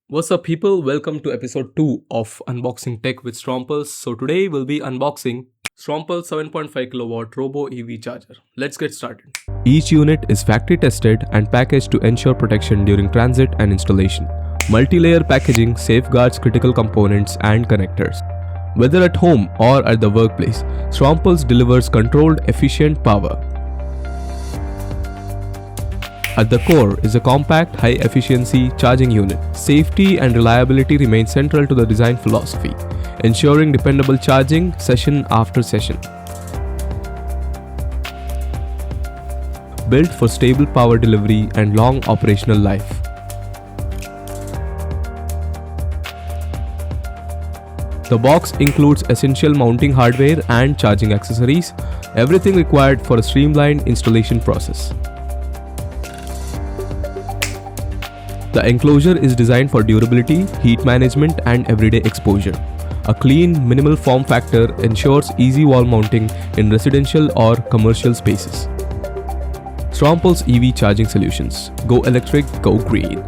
What's up, people? Welcome to episode 2 of Unboxing Tech with Strompuls. So, today we'll be unboxing Strompuls 7.5kW Robo EV charger. Let's get started. Each unit is factory tested and packaged to ensure protection during transit and installation. Multi-layer packaging safeguards critical components and connectors. Whether at home or at the workplace, Strompuls delivers controlled, efficient power. At the core is a compact, high-efficiency charging unit. Safety and reliability remain central to the design philosophy, ensuring dependable charging session after session. Built for stable power delivery and long operational life. The box includes essential mounting hardware and charging accessories, everything required for a streamlined installation process. The enclosure is designed for durability, heat management, and everyday exposure. A clean, minimal form factor ensures easy wall mounting in residential or commercial spaces. Strompuls EV charging solutions. Go electric, go green.